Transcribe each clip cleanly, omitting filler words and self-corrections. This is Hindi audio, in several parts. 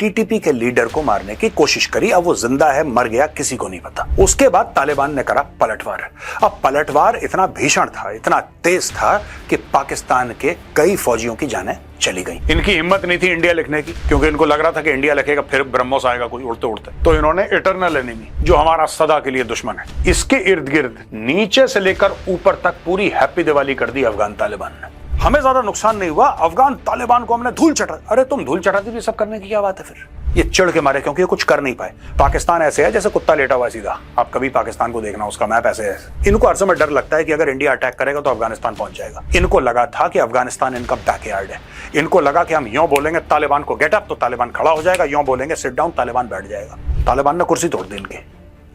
टीटीपी के लीडर को मारने की कोशिश करी। अब वो जिंदा है मर गया किसी को नहीं पता। उसके बाद तालिबान ने करा पलटवार। अब पलटवार इतना भीषण था, इतना तेज था कि पाकिस्तान के कई फौजियों की जानें चली गई। इनकी हिम्मत नहीं थी इंडिया लिखने की, क्योंकि इनको लग रहा था कि इंडिया लिखेगा फिर ब्रह्मोस आएगा कोई उड़ते उड़ते। तो इन्होंने इटरनल एनिमी, जो हमारा सदा के लिए दुश्मन है, इसके इर्द गिर्द नीचे से लेकर ऊपर तक पूरी हैप्पी दिवाली कर दी अफगान तालिबान ने। हमें ज्यादा नुकसान नहीं हुआ, अफगान तालिबान को हमने धूल चटा। अरे तुम धूल चटाती भी सब करने की क्या बात है फिर? ये चिढ़ के मारे, क्योंकि ये कुछ कर नहीं पाए। पाकिस्तान ऐसे है जैसे कुत्ता लेटा हुआ सीधा। आप कभी पाकिस्तान को देखना, उसका मैप ऐसे है। इनको हर समय डर लगता है कि अगर इंडिया अटैक करेगा तो अफगानिस्तान पहुंच जाएगा। इनको लगा था कि अफगानिस्तान इनका बैकयार्ड है। इनको लगा कि हम यूं बोलेंगे तालिबान को गेट अप तो तालिबान खड़ा हो जाएगा, यूं बोलेंगे सिट डाउन तालिबान बैठ जाएगा। तालिबान ने कुर्सी तोड़ दी इनकी।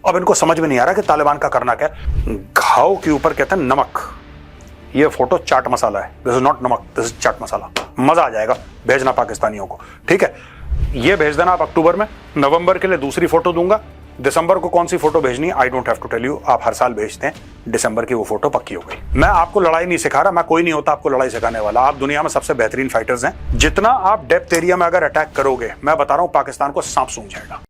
अब इनको समझ में नहीं आ रहा कि तालिबान का करना क्या। घाव के ऊपर कहते हैं नमक। ये फोटो चाट मसाला है। दिस इज नॉट नमक, दिस इज चाट मसाला। मजा आ जाएगा, भेजना पाकिस्तानियों को, ठीक है? ये भेज देना आप अक्टूबर में। नवंबर के लिए दूसरी फोटो दूंगा। दिसंबर को कौन सी फोटो भेजनी, I don't have to tell you. आप हर साल भेजते हैं, दिसंबर की वो फोटो पक्की हो गई। मैं आपको लड़ाई नहीं सिखा रहा, मैं कोई नहीं होता आपको लड़ाई सिखाने वाला। आप दुनिया में सबसे बेहतरीन फाइटर्स हैं। जितना आप डेप्थ एरिया में अगर अटैक करोगे, मैं बता रहा हूं पाकिस्तान को सांप सूंघ जाएगा।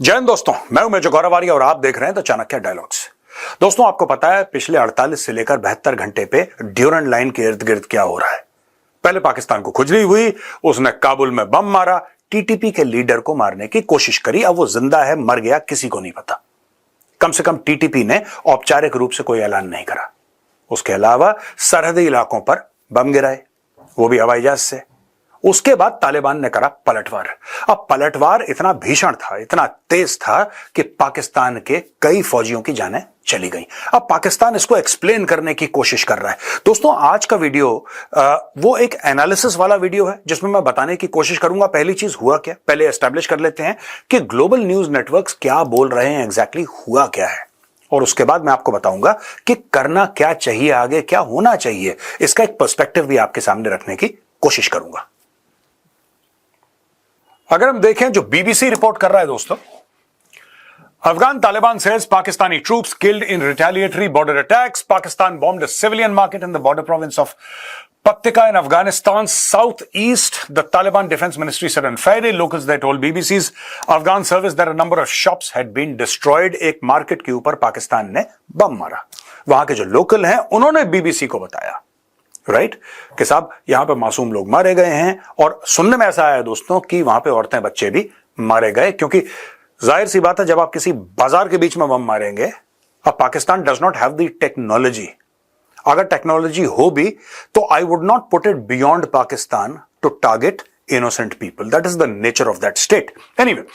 जय हिंद दोस्तों, मैं हूं मेजर गौरवारी और आप देख रहे हैं द चाणक्य डायलॉग्स। दोस्तों, आपको पता है पिछले 48 से लेकर 72 घंटे पे ड्यूरंड लाइन के इर्द गिर्द क्या हो रहा है। पहले पाकिस्तान को खुजली हुई, उसने काबुल में बम मारा, टीटीपी के लीडर को मारने की कोशिश करी। अब वो जिंदा है मर गया किसी को नहीं पता। कम से कम टीटीपी ने औपचारिक रूप से कोई ऐलान नहीं करा। उसके अलावा सरहदी इलाकों पर बम गिराए, वो भी हवाई जहाज से। उसके बाद तालिबान ने करा पलटवार। अब पलटवार इतना भीषण था, इतना तेज था कि पाकिस्तान के कई फौजियों की जानें चली गई। अब पाकिस्तान इसको एक्सप्लेन करने की कोशिश कर रहा है। दोस्तों, आज का वीडियो वो एक एनालिसिस वाला वीडियो है जिसमें मैं बताने की कोशिश करूंगा पहली चीज हुआ क्या। पहले एस्टैब्लिश कर लेते हैं कि ग्लोबल न्यूज नेटवर्क्स क्या बोल रहे हैं, एग्जैक्टली हुआ क्या है, और उसके बाद मैं आपको बताऊंगा कि करना क्या चाहिए, आगे क्या होना चाहिए। इसका एक पर्सपेक्टिव भी आपके सामने रखने की कोशिश करूंगा। अगर हम देखें जो बीबीसी रिपोर्ट कर रहा है दोस्तों, Afghan Taliban says Pakistani troops killed in retaliatory border attacks. Pakistan bombed a civilian market in the border province of Paktika in Afghanistan's southeast. The Taliban Defense Ministry said on Friday. Locals there told BBC's Afghan service that a number of shops had been destroyed. एक मार्केट के ऊपर पाकिस्तान ने बम मारा। वहां के जो लोकल हैं उन्होंने बीबीसी को बताया, राइट, कि साहब यहां पे मासूम लोग मारे गए हैं। और सुनने में ऐसा आया दोस्तों कि वहां पे औरतें बच्चे भी मारे गए, क्योंकि जाहिर सी बात है जब आप किसी बाजार के बीच में बम मारेंगे। अब Pakistan does not have the technology. अगर टेक्नोलॉजी हो भी तो I would not put it beyond Pakistan to target innocent people. That is the nature of that state. Anyway,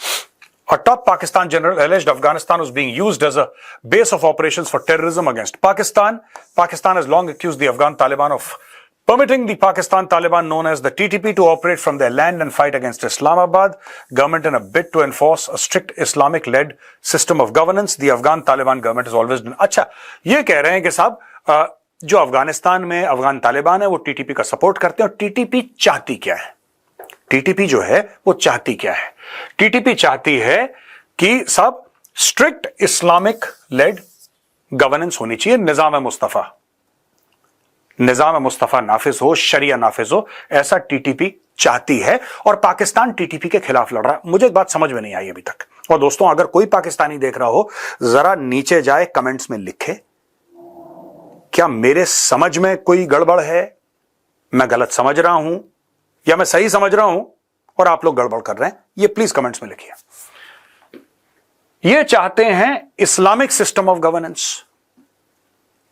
a top Pakistan general alleged Afghanistan was being used as a base of operations for terrorism against Pakistan. Pakistan has long accused the Afghan Taliban of permitting the Pakistan Taliban known as the TTP to operate from their land and fight against Islamabad. Government in a bid to enforce a strict Islamic-led system of governance. The Afghan Taliban government has always done. अच्छा, ये कह रहे हैं कि साहब जो अफगानिस्तान में अफगान तालिबान है वो टीटीपी का सपोर्ट करते हैं। और टीटीपी चाहती क्या है? टीटीपी जो है वो चाहती क्या है? टीटीपी चाहती है कि सब स्ट्रिक्ट इस्लामिक लेड गवर्नेंस होनी चाहिए। निजाम मुस्तफा नाफिज हो, शरिया नाफिज हो, ऐसा टीटीपी चाहती है। और पाकिस्तान टीटीपी के खिलाफ लड़ रहा है। मुझे एक बात समझ में नहीं आई अभी तक। और दोस्तों, अगर कोई पाकिस्तानी देख रहा हो, जरा नीचे जाए कमेंट्स में लिखे, क्या मेरे समझ में कोई गड़बड़ है, मैं गलत समझ रहा हूं या मैं सही समझ रहा हूं और आप लोग गड़बड़ कर रहे हैं, ये प्लीज कमेंट्स में लिखिए। ये चाहते हैं Islamic system of governance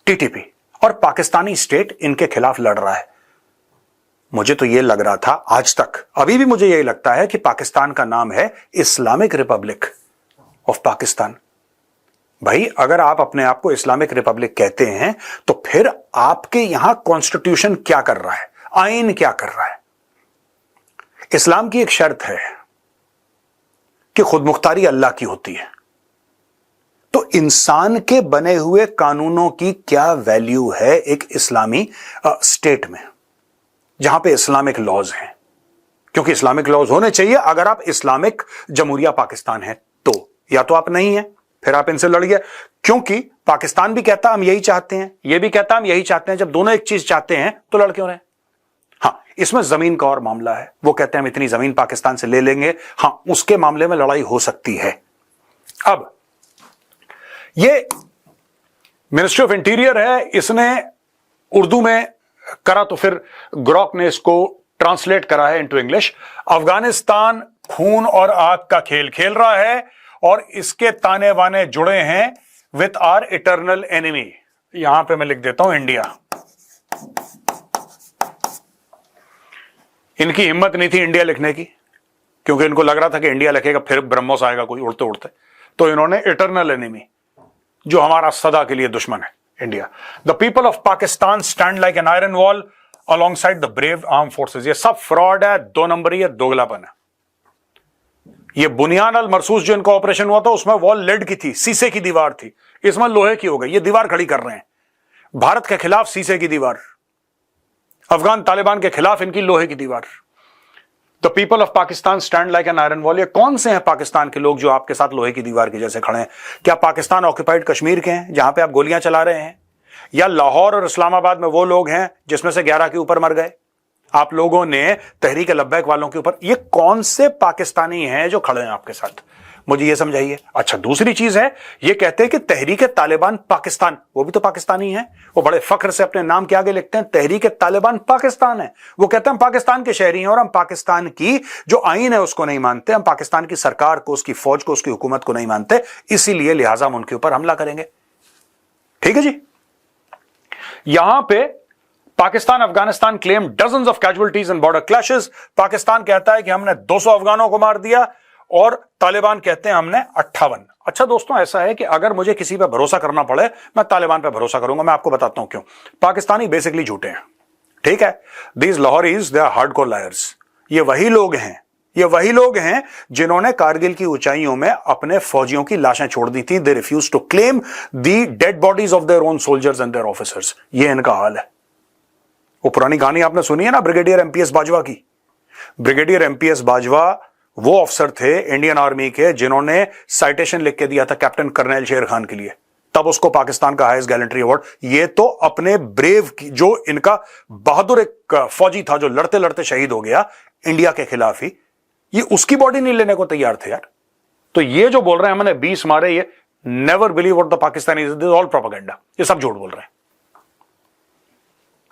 TTP, और पाकिस्तानी स्टेट इनके खिलाफ लड़ रहा है। मुझे तो यह लग रहा था आज तक, अभी भी मुझे यही लगता है कि पाकिस्तान का नाम है इस्लामिक रिपब्लिक ऑफ पाकिस्तान। भाई, अगर आप अपने आप को इस्लामिक रिपब्लिक कहते हैं तो फिर आपके यहां कॉन्स्टिट्यूशन क्या कर रहा है, आईन क्या कर रहा है? इस्लाम की एक शर्त है कि खुद मुख्तारी अल्लाह की होती है। तो इंसान के बने हुए कानूनों की क्या वैल्यू है एक इस्लामी स्टेट में, जहां पे इस्लामिक लॉज हैं? क्योंकि इस्लामिक लॉज होने चाहिए अगर आप इस्लामिक जमहूरिया पाकिस्तान है तो, या तो आप नहीं है, फिर आप इनसे लड़िए। क्योंकि पाकिस्तान भी कहता हम यही चाहते हैं, ये भी कहता हम यही चाहते हैं, जब दोनों एक चीज चाहते हैं तो लड़ क्यों रहे? हाँ, इसमें जमीन का और मामला है, वो कहते हैं हम इतनी जमीन पाकिस्तान से ले लेंगे, हाँ उसके मामले में लड़ाई हो सकती है। अब ये मिनिस्ट्री ऑफ इंटीरियर है, इसने उर्दू में करा तो फिर ग्रॉक ने इसको ट्रांसलेट करा है इनटू इंग्लिश। अफगानिस्तान खून और आग का खेल खेल रहा है और इसके ताने बाने जुड़े हैं विथ आर इटर्नल एनिमी। यहां पे मैं लिख देता हूं इंडिया। इनकी हिम्मत नहीं थी इंडिया लिखने की, क्योंकि इनको लग रहा था कि इंडिया लिखेगा फिर ब्रह्मोस आएगा कोई उड़ते उड़ते, तो इन्होंने इटर्नल एनिमी, जो हमारा सदा के लिए दुश्मन है, India. The people of Pakistan stand like an iron wall alongside the brave arm forces. ये सब फ्रॉड है, दो नंबरी है, दोगलापन है। ये बुनियान अल मरसूस जो इनका ऑपरेशन हुआ था उसमें वॉल लेड की थी, शीशे की दीवार थी, इसमें लोहे की हो गई। ये दीवार खड़ी कर रहे हैं भारत के खिलाफ, शीशे की दीवार। अफगान तालिबान के खिलाफ इनकी लोहे की दीवार। The people of Pakistan stand like an iron wall. ये कौन से हैं पाकिस्तान के लोग जो आपके साथ लोहे की दीवार के जैसे खड़े हैं? क्या पाकिस्तान ऑक्यूपाइड कश्मीर के हैं जहां पे आप गोलियां चला रहे हैं? या लाहौर और इस्लामाबाद में वो लोग हैं जिसमें से 11 के ऊपर मर गए आप लोगों ने तहरीक लब्बैक वालों के ऊपर? ये कौन से पाकिस्तानी हैं जो खड़े हैं आपके साथ? मुझे ये समझाइए। अच्छा, दूसरी चीज है, ये कहते हैं कि तहरीक तालिबान पाकिस्तान, वो भी तो पाकिस्तानी है। वो बड़े फख्र से अपने नाम के आगे लिखते हैं तहरीक तालिबान पाकिस्तान है। वो कहते हैं हम पाकिस्तान के शहरी हैं और हम पाकिस्तान की जो आईन है उसको नहीं मानते, हम पाकिस्तान की सरकार को, उसकी फौज को, उसकी हुकूमत को नहीं मानते, इसीलिए लिहाजा हम उनके ऊपर हमला करेंगे। ठीक है जी। यहां पे Pakistan Afghanistan claim dozens of casualties in border clashes. Pakistan कहता है कि हमने 200 अफगानों को मार दिया और तालिबान कहते हैं हमने 58। अच्छा दोस्तों, ऐसा है कि अगर मुझे किसी पे भरोसा करना पड़े मैं तालिबान पे भरोसा करूंगा। मैं आपको बताता हूं क्यों। पाकिस्तानी बेसिकली झूठे हैं, ठीक है। These Lahoris they are hardcore liars. ये वही लोग हैं जिन्होंने कारगिल की ऊंचाइयों में अपने फौजियों की लाशें छोड़ दी थी। They refuse to claim the dead bodies of their own soldiers and their officers. ये इनका हाल है। वो पुरानी कहानी आपने सुनी है ना ब्रिगेडियर एमपीएस बाजवा की। ब्रिगेडियर एमपीएस बाजवा वो अफसर थे इंडियन आर्मी के जिन्होंने साइटेशन लिख के दिया था कैप्टन कर्नल शेर खान के लिए, तब उसको पाकिस्तान का हाईएस्ट गैलेंट्री अवार्ड। ये तो अपने ब्रेव की, जो इनका बहादुर एक फौजी था जो लड़ते लड़ते शहीद हो गया इंडिया के खिलाफ ही, ये उसकी बॉडी नहीं लेने को तैयार थे यार। तो ये जो बोल रहे हैं हमने 20 मारे, ये never believe what the Pakistanis, this all propaganda, ये सब झूठ बोल रहे हैं।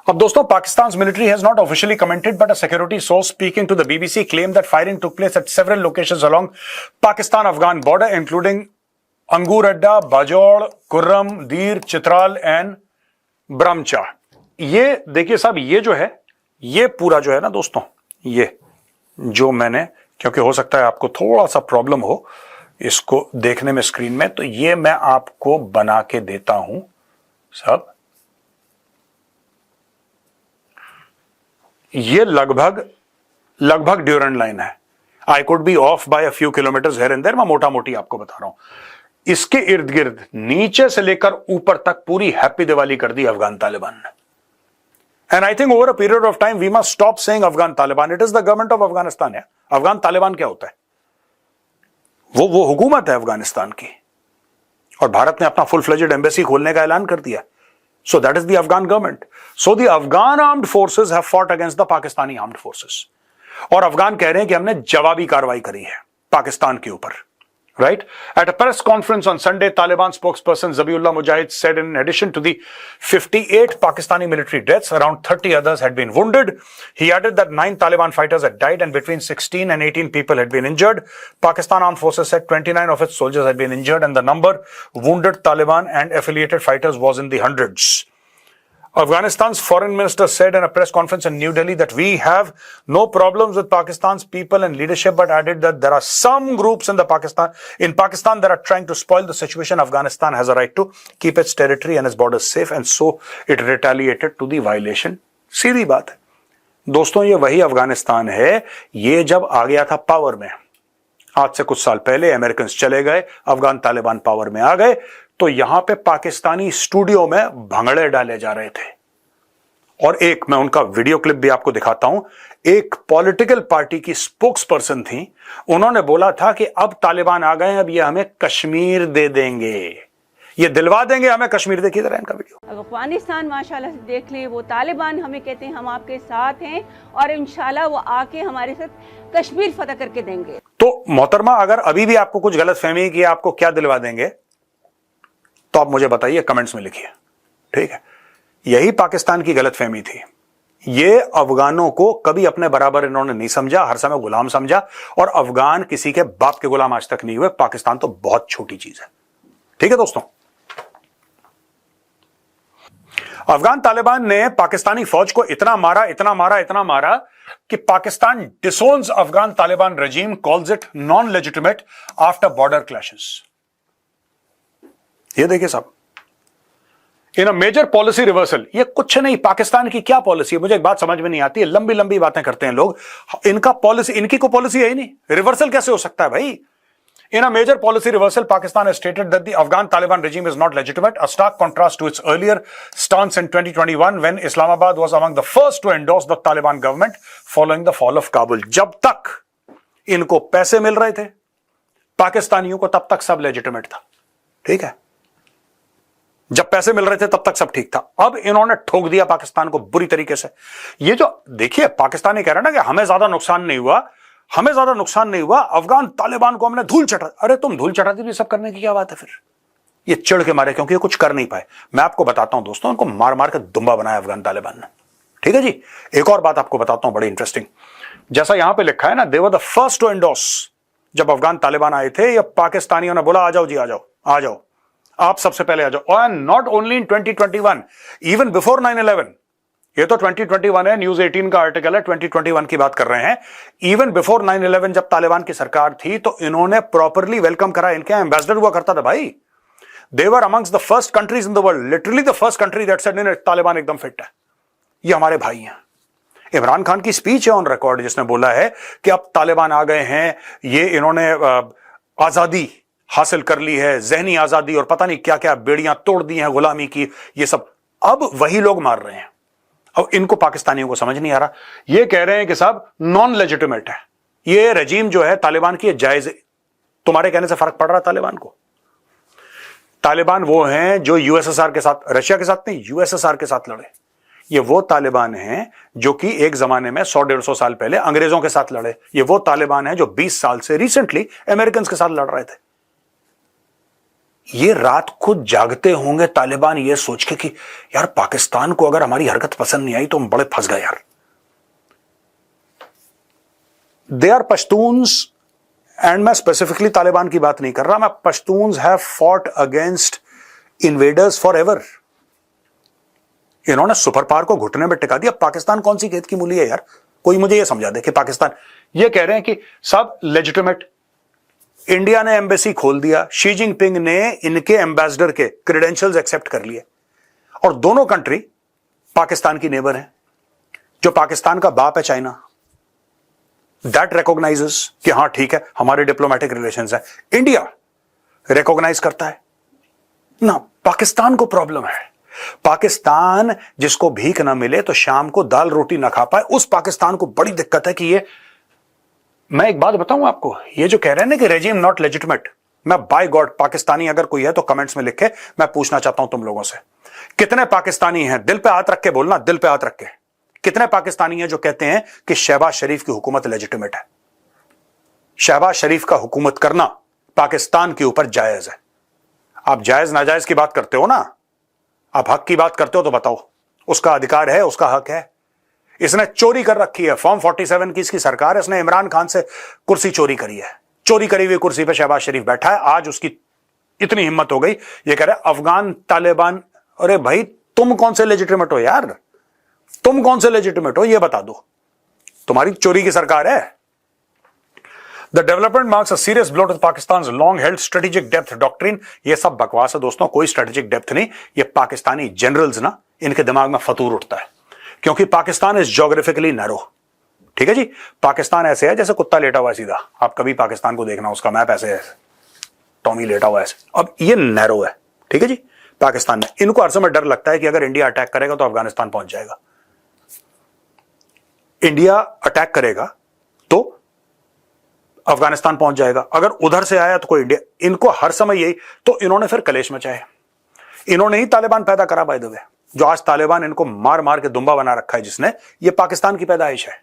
अब दोस्तों, Pakistan's military has not officially commented, but a security source speaking to the BBC claimed that firing took place at several locations along Pakistan-Afghan border, including Angur Adda, Bajor, Kurram, Dir, Chitral and Bramcha. ये देखिए साहब, ये जो है, ये पूरा जो है ना दोस्तों, ये जो मैंने, क्योंकि हो सकता है आपको थोड़ा सा प्रॉब्लम हो इसको देखने में स्क्रीन में, तो ये मैं आपको बना के देता हूं सब। ये लगभग ड्यूरेंट लाइन है। I could be off by a few kilometres here and there, मैं मोटा मोटी आपको बता रहा हूं। इसके इर्द गिर्द नीचे से लेकर ऊपर तक पूरी हैप्पी दिवाली कर दी अफगान तालिबान ने। And I think over a period of time we must stop saying Afghan Taliban, it is the government of Afghanistan. है अफगान तालिबान क्या होता है? वो हुकूमत है अफगानिस्तान की, और भारत ने अपना फुल फ्लेजेड एम्बेसी खोलने का ऐलान कर दिया। So that is the Afghan government. So the Afghan armed forces have fought against the Pakistani armed forces. और अफगान कह रहे हैं कि हमने जवाबी कार्रवाई करी है पाकिस्तान के ऊपर, right? At a press conference on Sunday, Taliban spokesperson Zabiullah Mujahid said in addition to the 58 Pakistani military deaths, around 30 others had been wounded. He added that 9 Taliban fighters had died and between 16 and 18 people had been injured. Pakistan Armed Forces said 29 of its soldiers had been injured and the number wounded Taliban and affiliated fighters was in the hundreds. Afghanistan's foreign minister said in a press conference in New Delhi that we have no problems with Pakistan's people and leadership, but added that there are some groups in Pakistan that are trying to spoil the situation. Afghanistan has a right to keep its territory and its borders safe, and so it retaliated to the violation. सीधी बात है दोस्तों, ये वही अफगानिस्तान है। ये जब आ गया था पावर में, आज से कुछ साल पहले अमेरिकन चले गए, अफगान तालिबान पावर में आ गए, तो यहां पे पाकिस्तानी स्टूडियो में भंगड़े डाले जा रहे थे और एक मैं उनका वीडियो क्लिप भी आपको दिखाता हूं। एक पॉलिटिकल पार्टी की स्पोक्स पर्सन थी, उन्होंने बोला था कि अब तालिबान आ गए, अब ये हमें कश्मीर दे देंगे, ये दिलवा देंगे हमें कश्मीर। देखिए जरा इनका वीडियो। अफगानिस्तान माशाल्लाह से देख ले, वो तालिबान हमें कहते हैं हम आपके साथ हैं और इंशाल्लाह वो आके हमारे साथ कश्मीर फतह करके देंगे। तो मोहतरमा, अगर अभी भी आपको कुछ गलत फहमी कि आपको क्या दिलवा देंगे तो आप मुझे बताइए, कमेंट्स में लिखिए, ठीक है। यही पाकिस्तान की गलत फहमी थी। ये अफगानों को कभी अपने बराबर इन्होंने नहीं समझा, हर समय गुलाम समझा, और अफगान किसी के बाप के गुलाम आज तक नहीं हुए। पाकिस्तान तो बहुत छोटी चीज है, ठीक है दोस्तों। अफगान तालिबान ने पाकिस्तानी फौज को इतना मारा कि Pakistan disowns Afghan Taliban regime, calls it non legitimate after border clashes. ये देखिए साहब, in a major policy reversal. ये कुछ नहीं, पाकिस्तान की क्या पॉलिसी है मुझे एक बात समझ में नहीं आती है। लंबी लंबी बातें करते हैं लोग, इनका पॉलिसी, इनकी कोई पॉलिसी है ही नहीं। रिवर्सल कैसे हो सकता है भाई? In a major policy reversal, Pakistan has stated that the Afghan Taliban regime is not legitimate, a stark contrast to its earlier stance in 2021 when Islamabad was among the first to endorse the Taliban government following the fall of Kabul. जब तक इनको पैसे मिल रहे थे पाकिस्तानियों को, तब तक सब लेजिटिमेट था, ठीक है। जब पैसे मिल रहे थे तब तक सब ठीक था। अब इन्होंने ठोक दिया पाकिस्तान को बुरी तरीके से। ये जो देखिए, पाकिस्तानी कह रहे हैं ना कि हमें ज्यादा नुकसान नहीं हुआ, अफगान तालिबान को हमने धूल चटा। अरे तुम धूल चटाती भी सब करने की क्या बात है फिर? ये चिढ़ के मारे, क्योंकि ये कुछ कर नहीं पाए। मैं आपको बताता हूं दोस्तों, उनको मार मार के दुम्बा बनाया अफगान तालिबान ने, ठीक है जी। एक और बात आपको बताता हूं बड़ी इंटरेस्टिंग, जैसा यहां पे लिखा है ना, they were the first to endorse. जब अफगान तालिबान आए थे, या पाकिस्तानियों ने बोला आ जाओ जी, आ जाओ, आप सबसे पहले आ जाओ। और not only in 2021, even before 9/11। ये तो 2021 है, न्यूज 18 का आर्टिकल है, 2021 की बात कर रहे हैं। इवन बिफोर 9/11 जब तालिबान की सरकार थी तो इन्होंने प्रॉपरली वेलकम करा। इनके एम्बेसडर हुआ करता था भाई। They were amongst the first countries in the world, literally the first country that said in Taliban एकदम फिट है, ये हमारे भाई हैं। इमरान खान की स्पीच है ऑन रिकॉर्ड जिसने बोला है कि अब तालिबान आ गए हैं, ये इन्होंने आजादी हासिल कर ली है, जहनी आजादी, और पता नहीं क्या क्या बेड़ियां तोड़ दी हैं गुलामी की, ये सब अब वही लोग मार रहे हैं। अब इनको पाकिस्तानियों को समझ नहीं आ रहा। ये कह रहे हैं कि साहब नॉन लेजिटिमेट है ये रजीम जो है तालिबान की, जायज। तुम्हारे कहने से फर्क पड़ रहा है तालिबान को? तालिबान वो हैं जो यूएसएसआर के साथ, रशिया के साथ नहीं, यूएसएसआर के साथ लड़े। ये वो तालिबान हैं जो कि एक जमाने में 100-150 साल पहले अंग्रेजों के साथ लड़े। ये वो तालिबान हैं जो 20 साल से रिसेंटली अमेरिकन के साथ लड़ रहे थे। ये रात को जागते होंगे तालिबान ये सोच के कि यार पाकिस्तान को अगर हमारी हरकत पसंद नहीं आई तो हम बड़े फंस गए यार। दे आर पश्तून्स, एंड मैं स्पेसिफिकली तालिबान की बात नहीं कर रहा, मैं Pashtuns have fought against invaders for ever. इन्होंने सुपर पावर को घुटने में टिका दिया। पाकिस्तान कौन सी खेत की मूली है यार? कोई मुझे ये समझा दे कि पाकिस्तान, ये कह रहे हैं कि सब लेजिटिमेट। इंडिया ने एम्बेसी खोल दिया, शी जिनपिंग ने इनके एम्बेसडर के क्रेडेंशियल्स एक्सेप्ट कर लिए, और दोनों कंट्री पाकिस्तान की नेबर हैं। जो पाकिस्तान का बाप है चाइना, दैट रिकॉग्नाइजेस कि हां ठीक है हमारे डिप्लोमेटिक रिलेशंस हैं। इंडिया रिकॉग्नाइज करता है ना। पाकिस्तान को प्रॉब्लम है। पाकिस्तान जिसको भीख ना मिले तो शाम को दाल रोटी ना खा पाए, उस पाकिस्तान को बड़ी दिक्कत है कि ये, मैं एक बात बताऊं आपको, ये जो कह रहे हैं ना कि रेजिम नॉट लेजिटिमेट, मैं बाय गॉड, पाकिस्तानी अगर कोई है तो कमेंट्स में लिखे। मैं पूछना चाहता हूं तुम लोगों से, कितने पाकिस्तानी हैं, दिल पे हाथ रख के बोलना, दिल पे हाथ रख के, कितने पाकिस्तानी हैं जो कहते हैं कि शहबाज शरीफ की हुकूमत लेजिटिमेट है? शहबाज शरीफ का हुकूमत करना पाकिस्तान के ऊपर जायज है। आप जायज नाजायज की बात करते हो ना, आप हक की बात करते हो तो बताओ, उसका अधिकार है, उसका हक है। इसने चोरी कर रखी है, फॉर्म 47 की इसकी सरकार है, इसने इमरान खान से कुर्सी चोरी करी है। चोरी करी हुई कुर्सी पे शहबाज शरीफ बैठा है। आज उसकी इतनी हिम्मत हो गई, ये कह रहे अफगान तालिबान। अरे भाई तुम कौन से लेजिटिमेट हो यार? तुम कौन से लेजिटिमेट हो ये बता दो। तुम्हारी चोरी की सरकार है। The development marks a serious blow to Pakistan long held strategic depth doctrine. ये सब बकवास है दोस्तों, कोई स्ट्रेटेजिक डेप्थ नहीं। ये पाकिस्तानी जनरल्स ना, इनके दिमाग में फतूर उठता है, क्योंकि पाकिस्तान इज ज्योग्राफिकली नैरो। ठीक है जी, पाकिस्तान ऐसे है जैसे कुत्ता लेटा हुआ है सीधा। आप कभी पाकिस्तान को देखना, उसका मैप ऐसे है, टॉमी लेटा हुआ है ऐसे। अब ये नैरो है, ठीक है जी। पाकिस्तान में इनको हर समय डर लगता है कि अगर इंडिया अटैक करेगा तो अफगानिस्तान पहुंच जाएगा। इंडिया अटैक करेगा तो अफगानिस्तान पहुंच जाएगा, अगर उधर से आया तो कोई इंडिया, इनको हर समय यही, तो इन्होंने फिर कलेश मचाए। इन्होंने ही तालिबान पैदा करा बाय द वे, जो आज तालिबान इनको मार मार के दुम्बा बना रखा है जिसने, ये पाकिस्तान की पैदाइश है।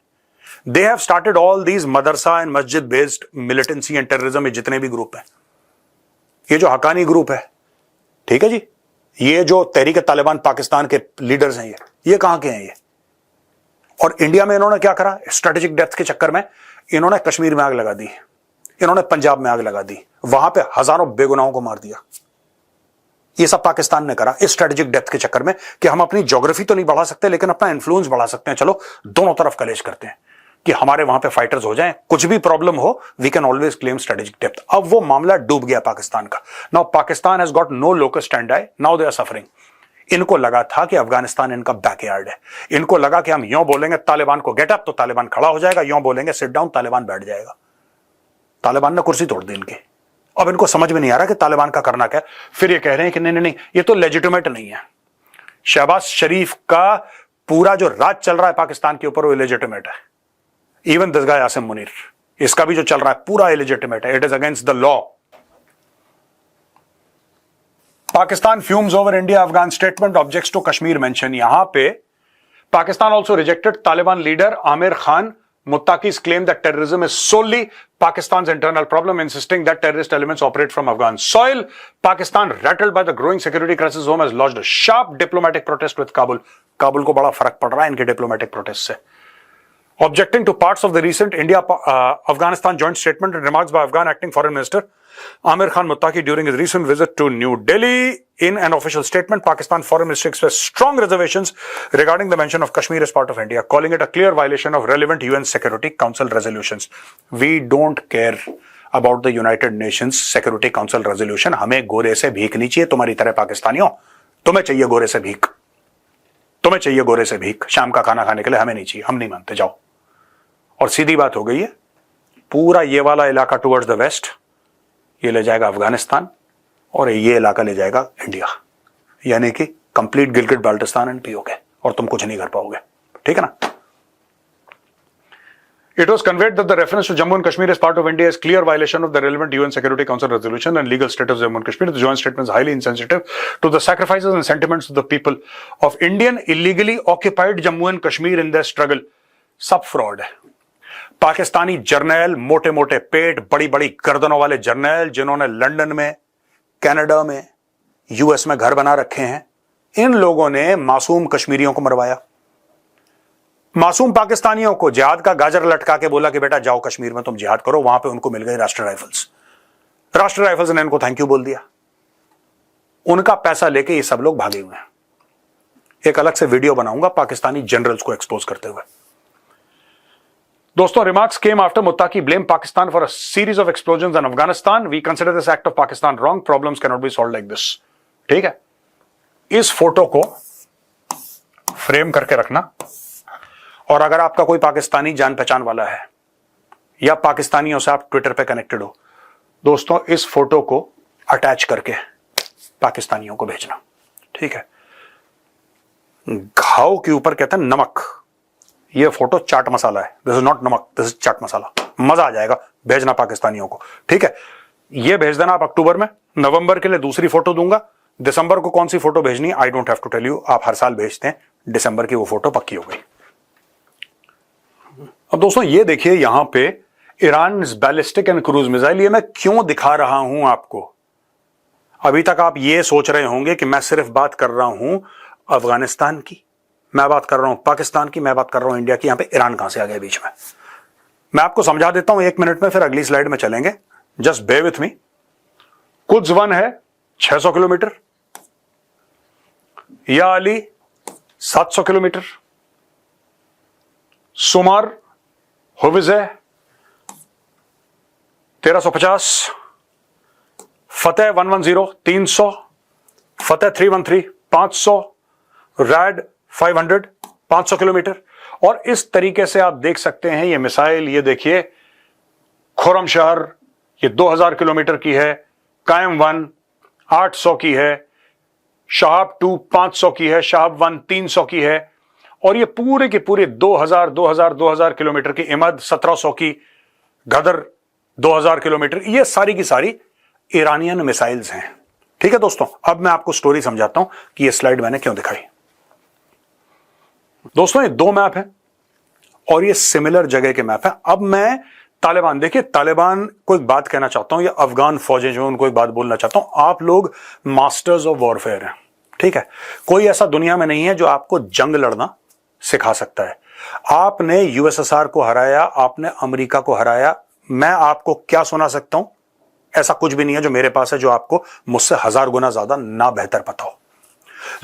They have started all these Madrasa and मस्जिद बेस्ड मिलिटेंसी एंड टेररिज्म, ये जितने भी ग्रुप हैं, ये जो हकानी ग्रुप है, ठीक है जी, ये जो तहरीक तालिबान पाकिस्तान के लीडर्स हैं, ये कहां के हैं ये? और इंडिया में इन्होंने क्या करा? स्ट्रेटेजिक डेप्थ के चक्कर में इन्होंने कश्मीर में आग लगा दी, इन्होंने पंजाब में आग लगा दी, वहां पे हजारों बेगुनाहों को मार दिया। ये सब पाकिस्तान ने करा इस स्ट्रेटेजिक डेप्थ के चक्कर में कि हम अपनी ज्योग्राफी तो नहीं बढ़ा सकते लेकिन अपना इन्फ्लुएंस बढ़ा सकते हैं, चलो दोनों तरफ कलेश करते हैं कि हमारे वहां पे फाइटर्स हो जाएं, कुछ भी प्रॉब्लम हो we can always claim strategic depth. अब वो मामला डूब गया पाकिस्तान का। Now Pakistan has got no locus standi, now they are suffering. इनको लगा था कि अफगानिस्तान इनका बैकयार्ड है, इनको लगा कि हम यूं बोलेंगे तालिबान को गेट अप तो तालिबान खड़ा हो जाएगा, यूं बोलेंगे सिट डाउन तालिबान बैठ जाएगा। तालिबान ने कुर्सी तोड़ दी इनकी। अब इनको समझ में नहीं आ रहा कि तालिबान का करना क्या है। फिर ये कह रहे हैं कि नहीं नहीं नहीं, ये तो लेजिटिमेट नहीं है। शहबाज शरीफ का पूरा जो राज चल रहा है पाकिस्तान के ऊपर वो इलेजिटिमेट है। Even this guy Asim Munir, इसका भी जो चल रहा है पूरा इलेजिटिमेट है, it is against the law. Pakistan fumes over India Afghan statement, objects to Kashmir mention. यहां पे Pakistan also rejected Taliban leader Amir Khan Muttaqi's claim that terrorism is solely Pakistan's internal problem, insisting that terrorist elements operate from Afghan soil. Pakistan, rattled by the growing security crisis home, has lodged a sharp diplomatic protest with Kabul. Kabul को बड़ा फर्क पड़ रहा है इनके diplomatic protest से. Objecting to parts of the recent India-Afghanistan joint statement and remarks by Afghan acting foreign minister Amir Khan Muttaqi during his recent visit to New Delhi. In an official statement, Pakistan Foreign Ministry expressed strong reservations regarding the mention of Kashmir as part of India, calling it a clear violation of relevant UN Security Council resolutions. We don't care about the United Nations Security Council resolution. हमें गोरे से भीख नहीं चाहिए तुम्हारी तरह पाकिस्तानियों, तुम्हें चाहिए गोरे से भीख, तुम्हें चाहिए गोरे से भीख शाम का खाना खाने के लिए, हमें नहीं चाहिए, हम नहीं मानते, जाओ। और सीधी बात हो गई है, पूरा ये वाला इलाका टुवर्ड्स द वेस्ट ये ले जाएगा अफगानिस्तान और ये इलाका ले जाएगा इंडिया, यानी कि complete Gilgit Baltistan and PoK, और तुम कुछ नहीं कर पाओगे, ठीक है ना। It was conveyed that the reference to Jammu and Kashmir as part of India is clear violation of the relevant UN Security Council resolution and legal status of Jammu and Kashmir. The joint statement is highly insensitive to the sacrifices and sentiments of the people of Indian illegally occupied Jammu and Kashmir in their struggle. सब फ्रॉड है। पाकिस्तानी जर्नैल, मोटे मोटे पेट, बड़ी बड़ी गर्दनों वाले जर्नैल जिन्होंने लंदन में, कनाडा में, यूएस में घर बना रखे हैं, इन लोगों ने मासूम कश्मीरियों को मरवाया, मासूम पाकिस्तानियों को जिहाद का गाजर लटका के बोला कि बेटा जाओ कश्मीर में तुम जिहाद करो। वहां पे उनको मिल गई राष्ट्रीय राइफल्स, राष्ट्रीय राइफल्स ने इनको थैंक यू बोल दिया, उनका पैसा लेके ये सब लोग भागे हुए हैं। एक अलग से वीडियो बनाऊंगा पाकिस्तानी जनरल्स को एक्सपोज करते हुए। दोस्तों, remarks came after Muttaqi blamed Pakistan for a series of explosions in Afghanistan. We consider this act of Pakistan wrong. Problems cannot be solved like this. ठीक है, इस फोटो को फ्रेम करके रखना, और अगर आपका कोई पाकिस्तानी जान पहचान वाला है या पाकिस्तानियों से आप ट्विटर पे कनेक्टेड हो, दोस्तों इस फोटो को अटैच करके पाकिस्तानियों को भेजना, ठीक है। घाव के ऊपर कहते हैं नमक, ये फोटो चाट मसाला है, दिस इज नॉट नमक, दिस इज चाट मसाला। मजा आ जाएगा, भेजना पाकिस्तानियों को, ठीक है। ये भेज देना आप अक्टूबर में, नवंबर के लिए दूसरी फोटो दूंगा, दिसंबर को कौन सी फोटो भेजनी I don't have to tell you, आप हर साल भेजते हैं, दिसंबर की वो फोटो पक्की हो गई। अब दोस्तों ये देखिए यहां पे Iran ballistic and cruise missile, ये मैं क्यों दिखा रहा हूं आपको। अभी तक आप ये सोच रहे होंगे कि मैं सिर्फ बात कर रहा हूं अफगानिस्तान की, मैं बात कर रहा हूं पाकिस्तान की, मैं बात कर रहा हूं इंडिया की, यहां पे ईरान कहां से आ गया बीच में। मैं आपको समझा देता हूं 1 मिनट में, फिर अगली स्लाइड में चलेंगे, just bear with me. Quds one है 600 किलोमीटर, या अली 700 किलोमीटर, सुमार होविज है 1350, फतेह 110 300, फतेह 313 500, रैड 500 500 किलोमीटर। और इस तरीके से आप देख सकते हैं ये मिसाइल, ये देखिए खुरमशहर ये 2000 किलोमीटर की है, कायम 1 800 की है, शहाब 2 500 की है, शहाब 1 300 की है, और ये पूरे के पूरे 2000 किलोमीटर की इमद, 1700 की गदर, 2000 किलोमीटर, ये सारी की सारी ईरानियन मिसाइल्स हैं। ठीक है दोस्तों, अब मैं आपको स्टोरी समझाता हूं कि ये स्लाइड मैंने क्यों दिखाई। दोस्तों, ये दो मैप है और ये सिमिलर जगह के मैप है। अब मैं तालिबान, देखिए तालिबान को एक बात कहना चाहता हूं, या अफगान फौजें जो, उनको एक बात बोलना चाहता हूं, आप लोग मास्टर्स ऑफ वॉरफेयर हैं। ठीक है, कोई ऐसा दुनिया में नहीं है जो आपको जंग लड़ना सिखा सकता है। आपने यूएसएसआर को हराया, आपने अमेरिका को हराया, मैं आपको क्या सुना सकता हूं? ऐसा कुछ भी नहीं है जो मेरे पास है जो आपको मुझसे 1000 गुना ज्यादा ना बेहतर पता हो।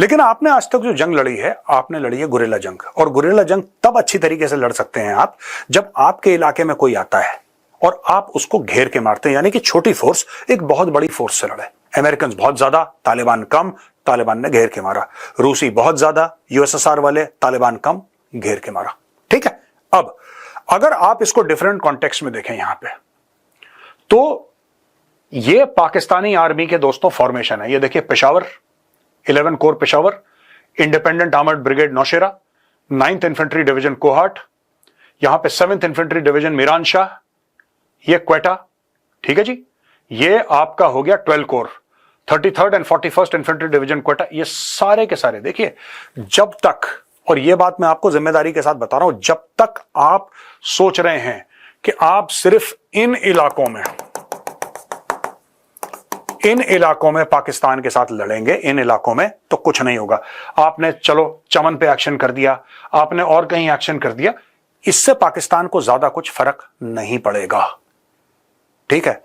लेकिन आपने आज तक जो जंग लड़ी है, आपने लड़ी है गुरिल्ला जंग। और गुरिल्ला जंग तब अच्छी तरीके से लड़ सकते हैं आप जब आपके इलाके में कोई आता है और आप उसको घेर के मारते हैं, यानी कि छोटी फोर्स एक बहुत बड़ी फोर्स से लड़े। अमेरिकन बहुत ज्यादा, तालिबान कम, तालिबान ने घेर के मारा। रूसी बहुत ज्यादा, यूएसएसआर वाले, तालिबान कम, घेर के मारा। ठीक है, अब अगर आप इसको डिफरेंट कॉन्टेक्स्ट में देखें यहां पे, तो ये पाकिस्तानी आर्मी के दोस्तों फॉर्मेशन है। ये देखिए, Peshawar 11 corps Peshawar, independent armoured brigade Nowshera, 9th infantry division Kohat, यहां पे 7th infantry division Miran Shah, ये क्वेटा। ठीक है जी, ये आपका हो गया 12 core, 33rd and 41st infantry division Quetta. ये सारे के सारे देखिए, जब तक, और ये बात मैं आपको जिम्मेदारी के साथ बता रहा हूं, जब तक आप सोच रहे हैं कि आप सिर्फ इन इलाकों में पाकिस्तान के साथ लड़ेंगे, इन इलाकों में, तो कुछ नहीं होगा। आपने चलो चमन पे एक्शन कर दिया, आपने और कहीं एक्शन कर दिया, इससे पाकिस्तान को ज्यादा कुछ फर्क नहीं पड़ेगा। ठीक है,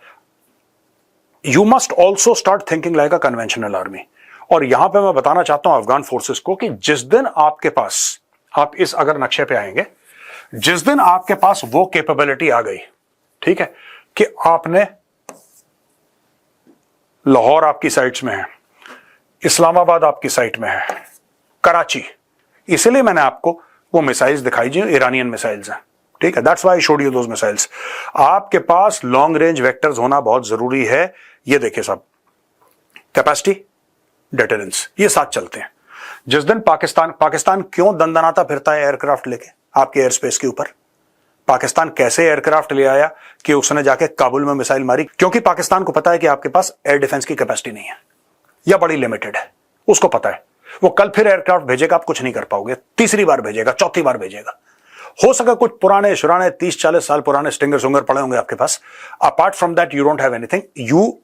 you must also start thinking like a conventional army. और यहां पे मैं बताना चाहता हूं अफगान फोर्सेस को कि जिस दिन आपके पास, आप इस अगर नक्शे पे आएंगे, जिस दिन आपके पास वो कैपेबिलिटी आ गई, ठीक है, कि आपने, लाहौर आपकी साइट्स में है, इस्लामाबाद आपकी साइट में है, कराची, इसलिए मैंने आपको वो मिसाइल्स दिखाई जो ईरानियन मिसाइल्स हैं। ठीक है, that's why I showed you those missiles. आपके पास लॉन्ग रेंज वेक्टर्स होना बहुत जरूरी है। ये देखिए साहब, कैपेसिटी, डेटरेंस, ये साथ चलते हैं। जिस दिन पाकिस्तान क्यों दंदनाता फिरता है एयरक्राफ्ट लेके आपके एयर स्पेस के ऊपर? पाकिस्तान कैसे एयरक्राफ्ट ले आया कि उसने जाके काबुल में मिसाइल मारी? क्योंकि पाकिस्तान को पता है कि आपके पास एयर डिफेंस की कैपेसिटी नहीं है या बड़ी लिमिटेड है। उसको पता है, वो कल फिर एयरक्राफ्ट भेजेगा, आप कुछ नहीं कर पाओगे, तीसरी बार भेजेगा, चौथी बार भेजेगा। हो सका कुछ पुराने 30-40 साल पुराने स्टिंगर सुंगर पड़े होंगे आपके पास। Apart from that you don't have anything. You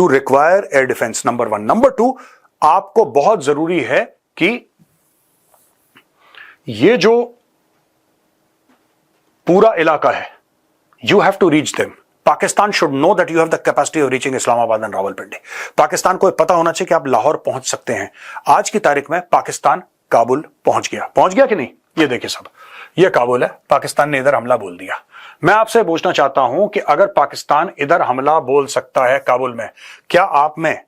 require air defence, number 1। Number 2, आपको बहुत जरूरी है कि ये जो पूरा इलाका है, you have to reach them. Pakistan should know that you have the capacity of reaching Islamabad and Rawalpindi. Pakistan को पता होना चाहिए कि आप लाहौर पहुंच सकते हैं। आज की तारीख में पाकिस्तान काबुल पहुंच गया कि नहीं? ये देखिए साहब, ये काबुल है, पाकिस्तान ने इधर हमला बोल दिया। मैं आपसे पूछना चाहता हूं कि अगर पाकिस्तान इधर हमला बोल सकता है काबुल में, क्या आप में,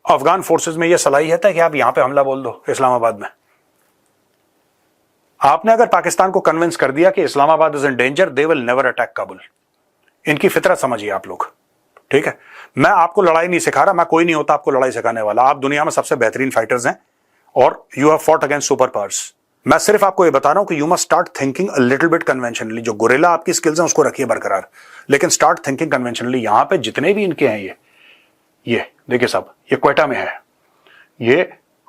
अफगान फोर्सेस में यह सलाहियत है कि आप यहां पे हमला बोल दो इस्लामाबाद में? आपने अगर पाकिस्तान को कन्विंस कर दिया कि Islamabad is in danger, they will never attack Kabul. इनकी फितरत समझिए आप लोग। ठीक है, मैं आपको लड़ाई नहीं सिखा रहा, मैं कोई नहीं होता आपको लड़ाई सिखाने वाला। आप दुनिया में सबसे बेहतरीन फाइटर्स हैं और you have fought against super powers. मैं सिर्फ आपको ये बता रहा हूं कि you must start thinking a little bit conventionally. जो गुरिल्ला आपकी स्किल्स हैं उसको रखिए बरकरार, लेकिन स्टार्ट थिंकिंग कन्वेंशनली। यहां पे जितने भी इनके हैं, ये देखिए साहब, ये क्वेटा में है, ये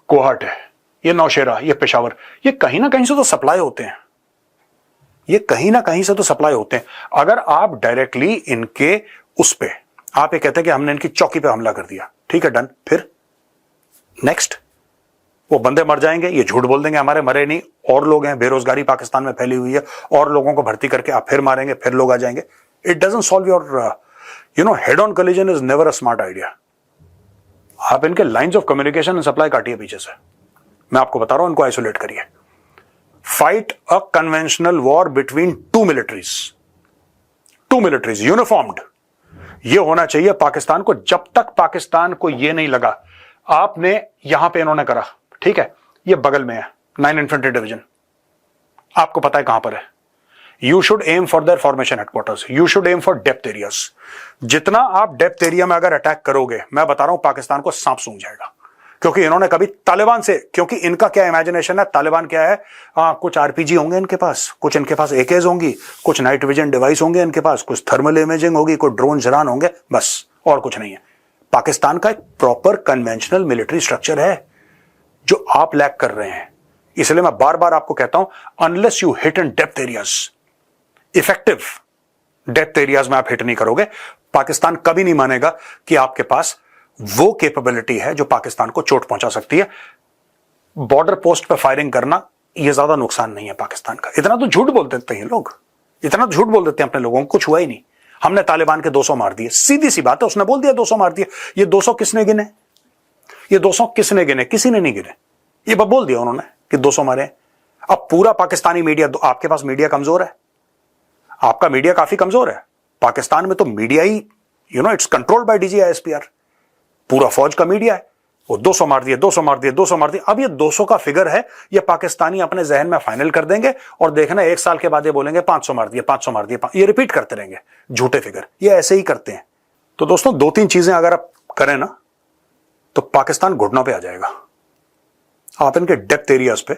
कोहाट है, ये नौशेरा, ये पेशावर, ये कहीं ना कहीं से तो सप्लाई होते हैं। ये कहीं ना कहीं से तो सप्लाई होते हैं। अगर आप डायरेक्टली इनके उस पे, आप ये कहते हैं कि हमने इनकी चौकी पे हमला कर दिया, ठीक है, डन, फिर नेक्स्ट वो बंदे मर जाएंगे, ये झूठ बोल देंगे हमारे मरे नहीं, और लोग हैं, बेरोजगारी पाकिस्तान में फैली हुई है, और लोगों को भर्ती करके आप फिर मारेंगे, फिर लोग आ जाएंगे। It doesn't solve your head on collision is never a smart idea. आप इनके lines of communication and supply काटिए पीछे से। मैं आपको बता रहा हूं, इनको आइसोलेट करिए। Fight a conventional war between two militaries uniformed. ये होना चाहिए पाकिस्तान को। जब तक पाकिस्तान को ये नहीं लगा, आपने यहां पे इन्होंने करा, ठीक है, ये बगल में है 9 इन्फेंट्री डिवीजन, आपको पता है कहां पर है। You should aim for their formation headquarters, you should aim for depth areas. जितना आप डेप्थ एरिया में अगर अटैक करोगे, मैं बता रहा हूं पाकिस्तान को सांप सूंघ जाएगा। क्योंकि इन्होंने कभी तालिबान से, क्योंकि इनका क्या इमेजिनेशन है, तालिबान क्या है, कुछ आरपीजी होंगे इनके पास, कुछ इनके पास एकेज होंगी, कुछ नाइट विजन डिवाइस होंगे इनके पास, कुछ थर्मल इमेजिंग होगी, कोई ड्रोन जरान होंगे, बस, और कुछ नहीं है। पाकिस्तान का एक प्रॉपर कन्वेंशनल मिलिट्री स्ट्रक्चर है जो आप लैक कर रहे हैं। इसलिए मैं बार बार आपको कहता हूं, unless you hit in depth areas, effective depth areas में आप हिट नहीं करोगे, पाकिस्तान कभी नहीं मानेगा कि आपके पास वो कैपेबिलिटी है जो पाकिस्तान को चोट पहुंचा सकती है। बॉर्डर पोस्ट पर फायरिंग करना यह ज्यादा नुकसान नहीं है पाकिस्तान का। इतना तो झूठ बोल देते हैं लोग, इतना तो झूठ बोल देते हैं अपने लोगों को, कुछ हुआ ही नहीं, हमने तालिबान के 200 मार दिए, सीधी सी बात है, उसने बोल दिया 200 मार दिए। ये 200 किसने गिने, ये 200 किसने गिने, किसी ने नहीं गिने, ये बोल दिया उन्होंने कि 200 मारे। अब पूरा पाकिस्तानी मीडिया, आपके पास मीडिया कमजोर है, आपका मीडिया काफी कमजोर है। पाकिस्तान में तो media he it's controlled by DGISPR, पूरा फौज का मीडिया है। वो 200 मार दिए, 200 मार दिए, 200 मार दिए। अब ये 200 का फिगर है, ये पाकिस्तानी अपने जहन में फाइनल कर देंगे और देखना 1 साल के बाद ये बोलेंगे 500 मार दिए, 500 मार दिए, ये रिपीट करते रहेंगे झूठे फिगर, ये ऐसे ही करते हैं। तो दोस्तों 2-3 चीजें अगर आप करें ना तो पाकिस्तान घुटनों पे आ जाएगा। आप इनके डेप्थ एरियाज पे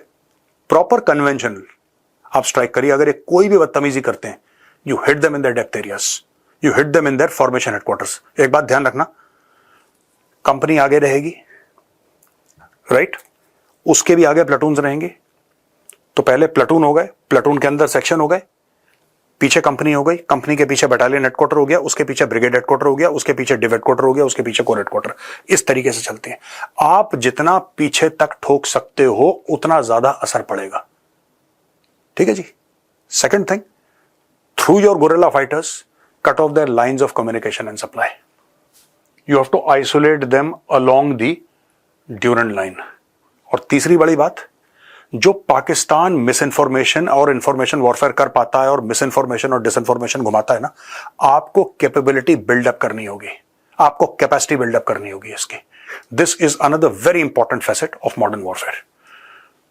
प्रॉपर कन्वेंशनल आप स्ट्राइक करिए। अगर ये कोई भी बदतमीजी करते हैं, you hit them in their depth areas, you hit them in their formation headquarters. एक बात ध्यान रखना, कंपनी आगे रहेगी, राइट, उसके भी आगे प्लाटून्स रहेंगे। तो पहले प्लाटून हो गए, प्लाटून के अंदर सेक्शन हो गए, पीछे कंपनी हो गई, कंपनी के पीछे बटालियन हेडक्वार्टर हो गया, उसके पीछे ब्रिगेड हेडक्वार्टर हो गया, उसके पीछे डिव हेडक्वार्टर हो गया, उसके पीछे कोर हेडक्वार्टर। इस तरीके से चलते हैं। आप जितना पीछे तक ठोक सकते हो उतना ज्यादा असर पड़ेगा, ठीक है जी। Second thing, through your guerrilla fighters cut off their lines of communication and supply. You have to isolate them along the Durand line. और तीसरी बड़ी बात, जो पाकिस्तान मिस इन्फॉर्मेशन और इंफॉर्मेशन वॉरफेयर कर पाता है और मिस इन्फॉर्मेशन और डिसइंफॉर्मेशन घुमाता है ना, आपको कैपेबिलिटी बिल्डअप करनी होगी, आपको कैपेसिटी बिल्डअप करनी होगी इसकी। This is another very important facet of modern warfare.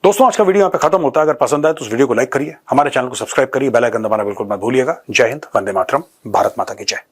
दोस्तों आज का वीडियो यहां पे खत्म होता है। अगर पसंद आए तो उस वीडियो को लाइक करिए, हमारे चैनल को सब्सक्राइब करिए, बेल आइकन दबाना बिल्कुल मत भूलिएगा। जय हिंद, वंदे मातरम, भारत माता की जय।